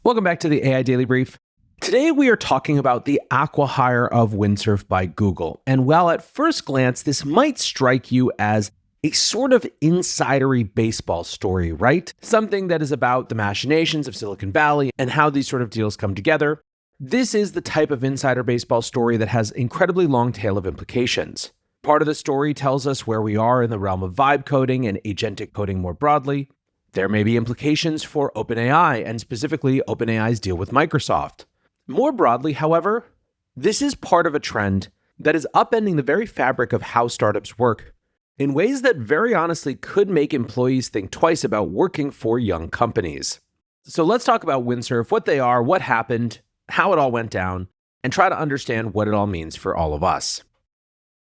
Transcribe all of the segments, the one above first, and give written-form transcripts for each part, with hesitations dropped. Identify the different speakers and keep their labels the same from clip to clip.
Speaker 1: Welcome back to the AI Daily Brief. Today we are talking about the Acquihire of Windsurf by Google. And while at first glance this might strike you as a sort of insidery baseball story, right? Something that is about the machinations of Silicon Valley and how these sort of deals come together. This is the type of insider baseball story that has incredibly long tail of implications. Part of the story tells us where we are in the realm of vibe coding and agentic coding more broadly. There may be implications for OpenAI and specifically OpenAI's deal with Microsoft. More broadly, however, this is part of a trend that is upending the very fabric of how startups work in ways that very honestly could make employees think twice about working for young companies. So let's talk about Windsurf, what they are, what happened, how it all went down, and try to understand what it all means for all of us.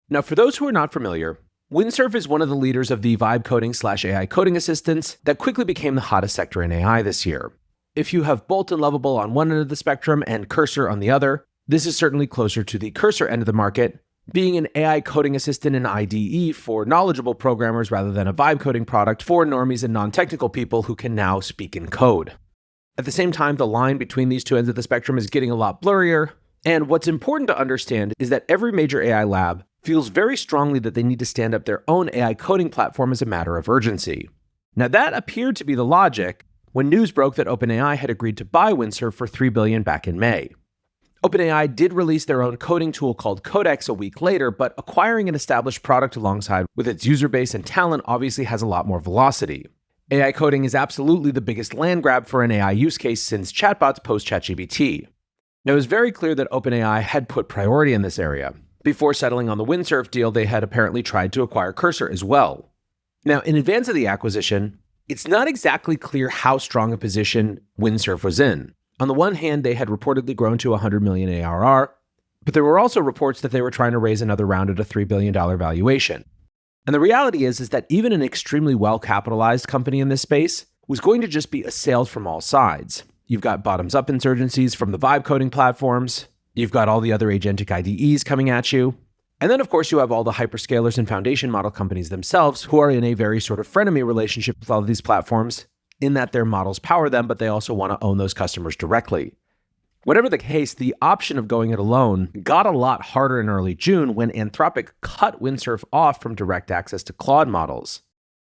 Speaker 1: Now, for those who are not familiar, Windsurf is one of the leaders of the vibe coding / AI coding assistants that quickly became the hottest sector in AI this year. If you have Bolt and Lovable on one end of the spectrum and Cursor on the other, this is certainly closer to the Cursor end of the market, being an AI coding assistant and IDE for knowledgeable programmers rather than a vibe coding product for normies and non-technical people who can now speak in code. At the same time, the line between these two ends of the spectrum is getting a lot blurrier, and what's important to understand is that every major AI lab feels very strongly that they need to stand up their own AI coding platform as a matter of urgency. Now that appeared to be the logic when news broke that OpenAI had agreed to buy Windsurf for $3 billion back in May. OpenAI did release their own coding tool called Codex a week later, but acquiring an established product alongside with its user base and talent obviously has a lot more velocity. AI coding is absolutely the biggest land grab for an AI use case since chatbots post-ChatGPT. Now it was very clear that OpenAI had put priority in this area. Before settling on the Windsurf deal, they had apparently tried to acquire Cursor as well. Now, in advance of the acquisition, it's not exactly clear how strong a position Windsurf was in. On the one hand, they had reportedly grown to 100 million ARR, but there were also reports that they were trying to raise another round at a $3 billion valuation. And the reality is that even an extremely well-capitalized company in this space was going to just be assailed from all sides. You've got bottoms-up insurgencies from the vibe coding platforms. You've got all the other agentic IDEs coming at you. And then, of course, you have all the hyperscalers and foundation model companies themselves who are in a very sort of frenemy relationship with all of these platforms in that their models power them, but they also want to own those customers directly. Whatever the case, the option of going it alone got a lot harder in early June when Anthropic cut Windsurf off from direct access to Claude models.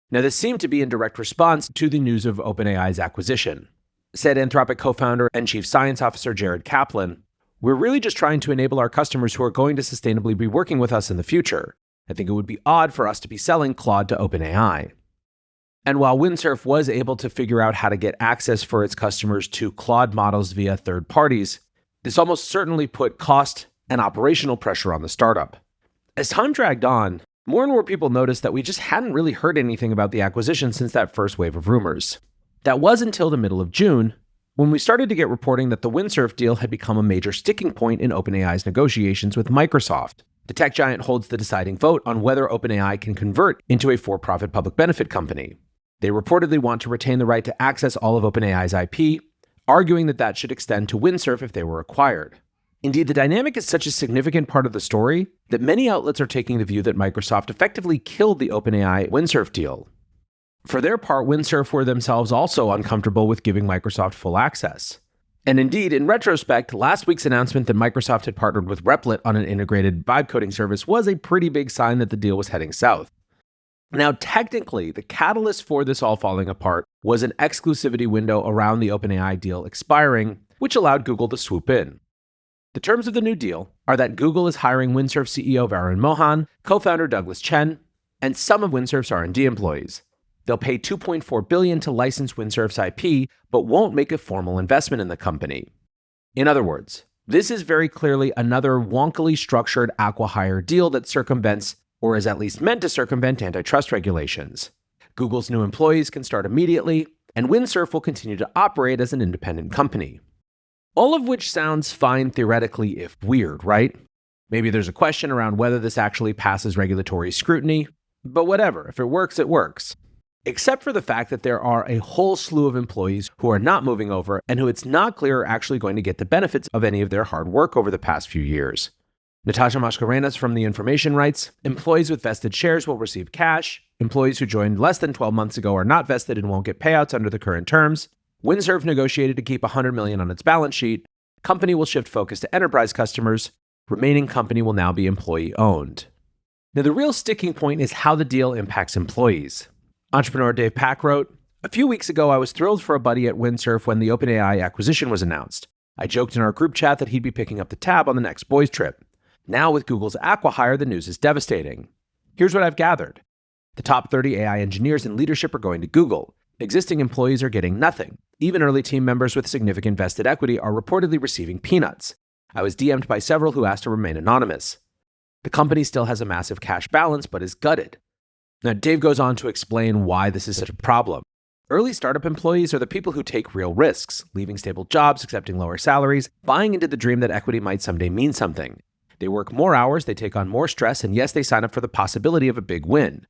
Speaker 1: Now, this seemed to be in direct response to the news of OpenAI's acquisition. Said Anthropic co-founder and chief science officer Jared Kaplan, "We're really just trying to enable our customers who are going to sustainably be working with us in the future. I think it would be odd for us to be selling Claude to OpenAI." And while Windsurf was able to figure out how to get access for its customers to Claude models via third parties, this almost certainly put cost and operational pressure on the startup. As time dragged on, more and more people noticed that we just hadn't really heard anything about the acquisition since that first wave of rumors. That was until the middle of June, when we started to get reporting that the Windsurf deal had become a major sticking point in OpenAI's negotiations with Microsoft. The tech giant holds the deciding vote on whether OpenAI can convert into a for-profit public benefit company. They reportedly want to retain the right to access all of OpenAI's IP, arguing that that should extend to Windsurf if they were acquired. Indeed, the dynamic is such a significant part of the story that many outlets are taking the view that Microsoft effectively killed the OpenAI Windsurf deal. For their part, Windsurf were themselves also uncomfortable with giving Microsoft full access. And indeed, in retrospect, last week's announcement that Microsoft had partnered with Replit on an integrated vibe coding service was a pretty big sign that the deal was heading south. Now, technically, the catalyst for this all falling apart was an exclusivity window around the OpenAI deal expiring, which allowed Google to swoop in. The terms of the new deal are that Google is hiring Windsurf CEO Varun Mohan, co-founder Douglas Chen, and some of Windsurf's R&D employees. They'll pay $2.4 billion to license Windsurf's IP, but won't make a formal investment in the company. In other words, this is very clearly another wonkily structured acquihire deal that circumvents, or is at least meant to circumvent, antitrust regulations. Google's new employees can start immediately, and Windsurf will continue to operate as an independent company. All of which sounds fine theoretically if weird, right? Maybe there's a question around whether this actually passes regulatory scrutiny, but whatever, if it works, it works. Except for the fact that there are a whole slew of employees who are not moving over and who it's not clear are actually going to get the benefits of any of their hard work over the past few years. Natasha Mascarenas from The Information writes, employees with vested shares will receive cash. Employees who joined less than 12 months ago are not vested and won't get payouts under the current terms. Windsurf negotiated to keep $100 million on its balance sheet. Company will shift focus to enterprise customers. Remaining company will now be employee-owned. Now, the real sticking point is how the deal impacts employees. Entrepreneur Dave Pack wrote, "A few weeks ago, I was thrilled for a buddy at Windsurf when the OpenAI acquisition was announced. I joked in our group chat that he'd be picking up the tab on the next boys' trip. Now, with Google's Acquihire, the news is devastating. Here's what I've gathered. The top 30 AI engineers and leadership are going to Google. Existing employees are getting nothing. Even early team members with significant vested equity are reportedly receiving peanuts. I was DM'd by several who asked to remain anonymous. The company still has a massive cash balance, but is gutted." Now, Dave goes on to explain why this is such a problem. Early startup employees are the people who take real risks, leaving stable jobs, accepting lower salaries, buying into the dream that equity might someday mean something. They work more hours, they take on more stress, and yes, they sign up for the possibility of a big win.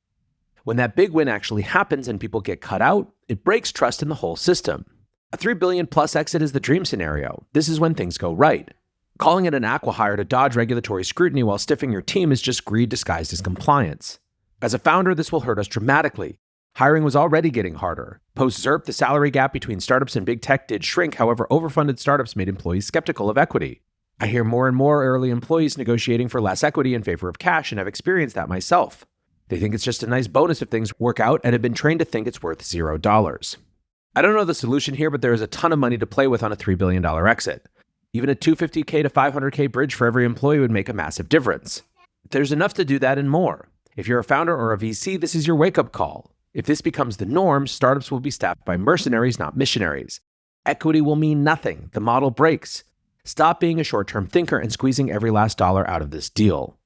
Speaker 1: When that big win actually happens and people get cut out, it breaks trust in the whole system. A $3 billion plus exit is the dream scenario. This is when things go right. Calling it an acquihire to dodge regulatory scrutiny while stiffing your team is just greed disguised as compliance. As a founder, this will hurt us dramatically. Hiring was already getting harder. Post-ZERP, the salary gap between startups and big tech did shrink. However, overfunded startups made employees skeptical of equity. I hear more and more early employees negotiating for less equity in favor of cash, and I've experienced that myself. They think it's just a nice bonus if things work out and have been trained to think it's worth $0. I don't know the solution here, but there is a ton of money to play with on a $3 billion exit. Even a $250K to $500K bridge for every employee would make a massive difference. There's enough to do that and more. If you're a founder or a VC, this is your wake-up call. If this becomes the norm, startups will be staffed by mercenaries, not missionaries. Equity will mean nothing. The model breaks. Stop being a short-term thinker and squeezing every last dollar out of this deal.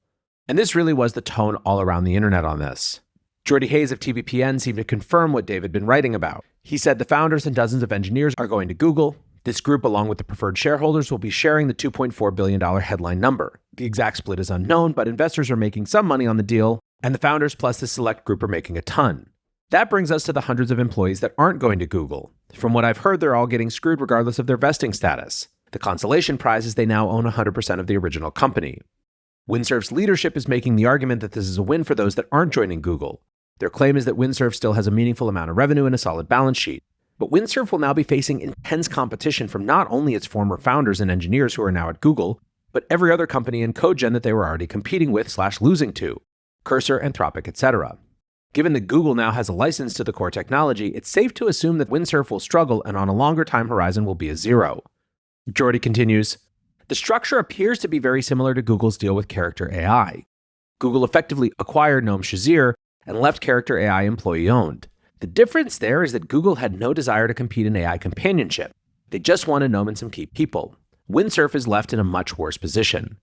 Speaker 1: And this really was the tone all around the internet on this. Jordy Hayes of TVPN seemed to confirm what Dave had been writing about. He said the founders and dozens of engineers are going to Google. This group, along with the preferred shareholders, will be sharing the $2.4 billion headline number. The exact split is unknown, but investors are making some money on the deal, and the founders plus the select group are making a ton. That brings us to the hundreds of employees that aren't going to Google. From what I've heard, they're all getting screwed regardless of their vesting status. The consolation prize is they now own 100% of the original company. Windsurf's leadership is making the argument that this is a win for those that aren't joining Google. Their claim is that Windsurf still has a meaningful amount of revenue and a solid balance sheet. But Windsurf will now be facing intense competition from not only its former founders and engineers who are now at Google, but every other company in CodeGen that they were already competing with / losing to, Cursor, Anthropic, etc. Given that Google now has a license to the core technology, it's safe to assume that Windsurf will struggle and on a longer time horizon will be a zero. Jordy continues, the structure appears to be very similar to Google's deal with Character AI. Google effectively acquired Noam Shazir and left Character AI employee-owned. The difference there is that Google had no desire to compete in AI companionship. They just wanted Noam and some key people. Windsurf is left in a much worse position.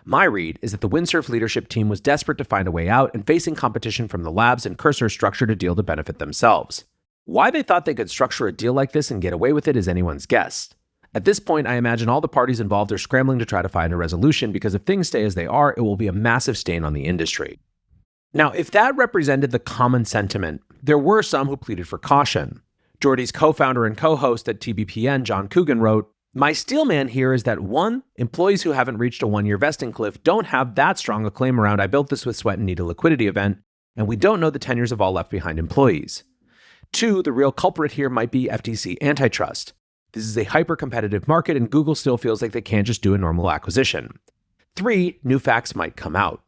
Speaker 1: My read is that the Windsurf leadership team was desperate to find a way out and facing competition from the labs and Cursor structured a deal to benefit themselves. Why they thought they could structure a deal like this and get away with it is anyone's guess. At this point, I imagine all the parties involved are scrambling to try to find a resolution because if things stay as they are, it will be a massive stain on the industry. Now, if that represented the common sentiment, there were some who pleaded for caution. Jordy's co-founder and co-host at TBPN, John Coogan, wrote, my steelman here is that 1, employees who haven't reached a 1-year vesting cliff don't have that strong a claim around I built this with sweat and need a liquidity event, and we don't know the tenures of all left behind employees. 2, the real culprit here might be FTC antitrust. This is a hyper-competitive market and Google still feels like they can't just do a normal acquisition. 3, new facts might come out.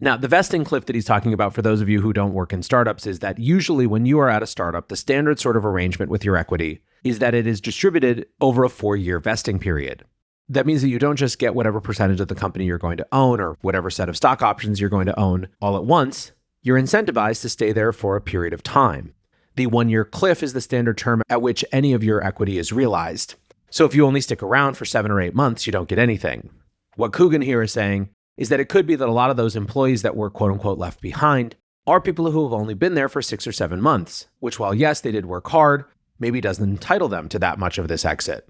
Speaker 1: Now, the vesting cliff that he's talking about for those of you who don't work in startups is that usually when you are at a startup, the standard sort of arrangement with your equity is that it is distributed over a 4-year vesting period. That means that you don't just get whatever percentage of the company you're going to own or whatever set of stock options you're going to own all at once. You're incentivized to stay there for a period of time. The 1-year cliff is the standard term at which any of your equity is realized. So if you only stick around for 7 or 8 months, you don't get anything. What Coogan here is saying is that it could be that a lot of those employees that were quote unquote left behind are people who have only been there for 6 or 7 months, which while yes, they did work hard, maybe doesn't entitle them to that much of this exit.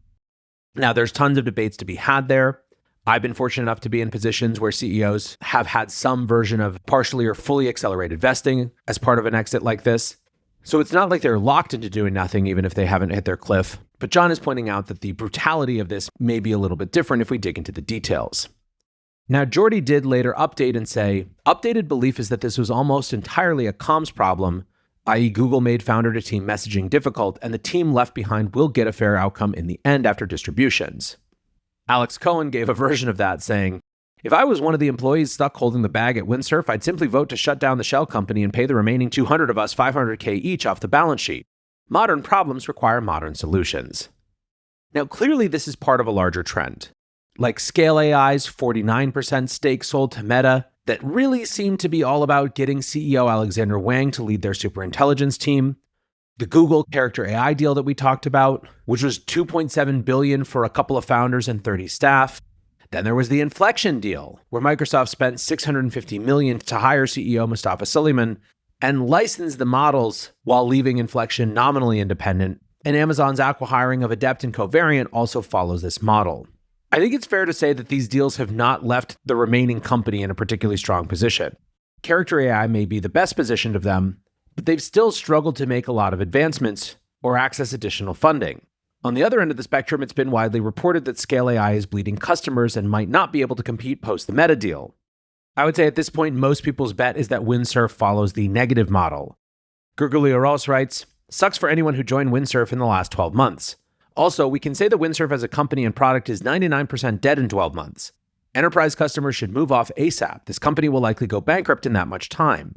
Speaker 1: Now, there's tons of debates to be had there. I've been fortunate enough to be in positions where CEOs have had some version of partially or fully accelerated vesting as part of an exit like this. So it's not like they're locked into doing nothing even if they haven't hit their cliff. But John is pointing out that the brutality of this may be a little bit different if we dig into the details. Now, Jordy did later update and say, updated belief is that this was almost entirely a comms problem i.e. Google made founder-to-team messaging difficult, and the team left behind will get a fair outcome in the end after distributions. Alex Cohen gave a version of that, saying, "If I was one of the employees stuck holding the bag at Windsurf, I'd simply vote to shut down the shell company and pay the remaining 200 of us $500K each off the balance sheet. Modern problems require modern solutions." Now, clearly this is part of a larger trend. Like Scale AI's 49% stake sold to Meta, that really seemed to be all about getting CEO Alexander Wang to lead their superintelligence team. The Google character AI deal that we talked about, which was $2.7 billion for a couple of founders and 30 staff. Then there was the Inflection deal, where Microsoft spent $650 million to hire CEO Mustafa Suleyman and license the models while leaving Inflection nominally independent. And Amazon's acquihiring of Adept and Covariant also follows this model. I think it's fair to say that these deals have not left the remaining company in a particularly strong position. Character AI may be the best positioned of them, but they've still struggled to make a lot of advancements or access additional funding. On the other end of the spectrum, it's been widely reported that Scale AI is bleeding customers and might not be able to compete post the Meta deal. I would say at this point, most people's bet is that Windsurf follows the negative model. Gurgulio Ross writes, "Sucks for anyone who joined Windsurf in the last 12 months. Also, we can say that Windsurf as a company and product is 99% dead in 12 months. Enterprise customers should move off ASAP. This company will likely go bankrupt in that much time,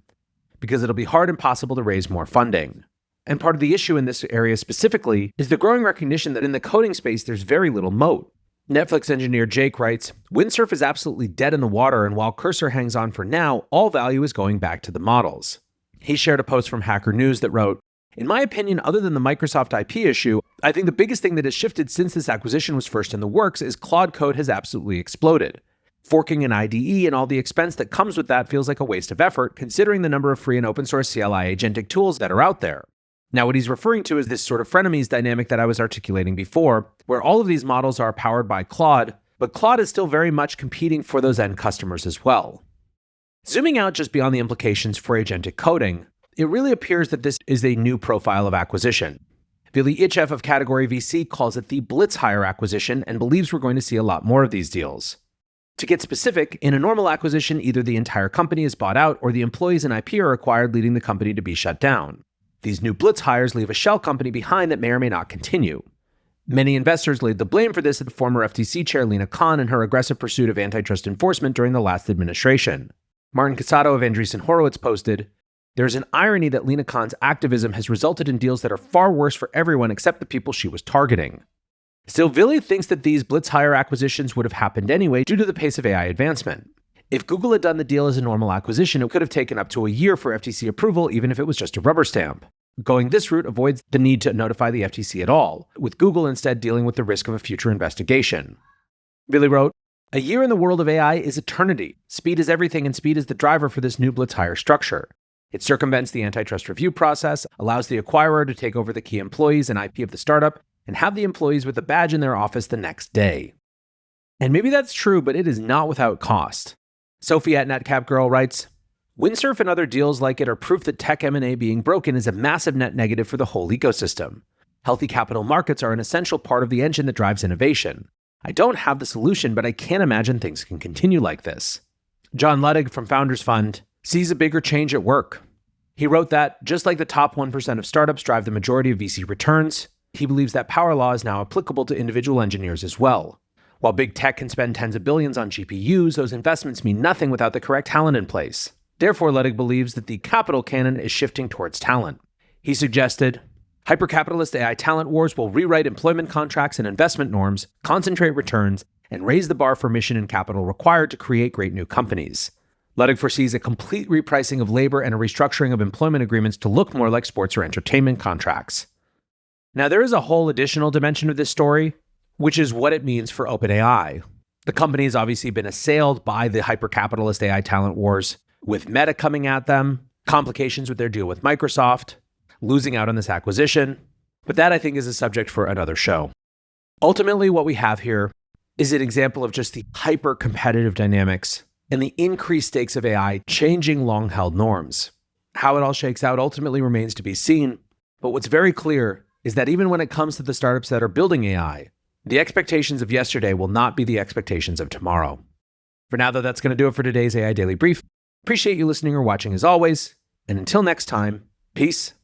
Speaker 1: because it'll be hard and impossible to raise more funding." And part of the issue in this area specifically is the growing recognition that in the coding space, there's very little moat. Netflix engineer Jake writes, "Windsurf is absolutely dead in the water, and while Cursor hangs on for now, all value is going back to the models." He shared a post from Hacker News that wrote, "In my opinion, other than the Microsoft IP issue, I think the biggest thing that has shifted since this acquisition was first in the works is Claude Code has absolutely exploded. Forking an IDE and all the expense that comes with that feels like a waste of effort, considering the number of free and open source CLI agentic tools that are out there." Now, what he's referring to is this sort of frenemies dynamic that I was articulating before, where all of these models are powered by Claude, but Claude is still very much competing for those end customers as well. Zooming out just beyond the implications for agentic coding, it really appears that this is a new profile of acquisition. Vili Itchev of Category VC calls it the blitz hire acquisition and believes we're going to see a lot more of these deals. To get specific, in a normal acquisition, either the entire company is bought out or the employees and IP are acquired, leading the company to be shut down. These new blitz hires leave a shell company behind that may or may not continue. Many investors laid the blame for this at former FTC chair Lina Khan and her aggressive pursuit of antitrust enforcement during the last administration. Martin Casado of Andreessen Horowitz posted, "There's an irony that Lina Khan's activism has resulted in deals that are far worse for everyone except the people she was targeting." Still, Vili thinks that these blitz hire acquisitions would have happened anyway due to the pace of AI advancement. If Google had done the deal as a normal acquisition, it could have taken up to a year for FTC approval, even if it was just a rubber stamp. Going this route avoids the need to notify the FTC at all, with Google instead dealing with the risk of a future investigation. Vili wrote, "A year in the world of AI is eternity. Speed is everything, and speed is the driver for this new blitz hire structure. It circumvents the antitrust review process, allows the acquirer to take over the key employees and IP of the startup, and have the employees with a badge in their office the next day." And maybe that's true, but it is not without cost. Sophie at NetCapGirl writes, "Windsurf and other deals like it are proof that tech M&A being broken is a massive net negative for the whole ecosystem. Healthy capital markets are an essential part of the engine that drives innovation. I don't have the solution, but I can't imagine things can continue like this." John Luddig from Founders Fund sees a bigger change at work. He wrote that, just like the top 1% of startups drive the majority of VC returns, he believes that power law is now applicable to individual engineers as well. While big tech can spend tens of billions on GPUs, those investments mean nothing without the correct talent in place. Therefore, Luddig believes that the capital cannon is shifting towards talent. He suggested, "Hypercapitalist AI talent wars will rewrite employment contracts and investment norms, concentrate returns, and raise the bar for mission and capital required to create great new companies." Luddig foresees a complete repricing of labor and a restructuring of employment agreements to look more like sports or entertainment contracts. Now, there is a whole additional dimension of this story, which is what it means for OpenAI. The company has obviously been assailed by the hypercapitalist AI talent wars, with Meta coming at them, complications with their deal with Microsoft, losing out on this acquisition. But that, I think, is a subject for another show. Ultimately, what we have here is an example of just the hyper-competitive dynamics and the increased stakes of AI changing long-held norms. How it all shakes out ultimately remains to be seen, but what's very clear is that even when it comes to the startups that are building AI, the expectations of yesterday will not be the expectations of tomorrow. For now, though, that's going to do it for today's AI Daily Brief. Appreciate you listening or watching as always, and until next time, Peace.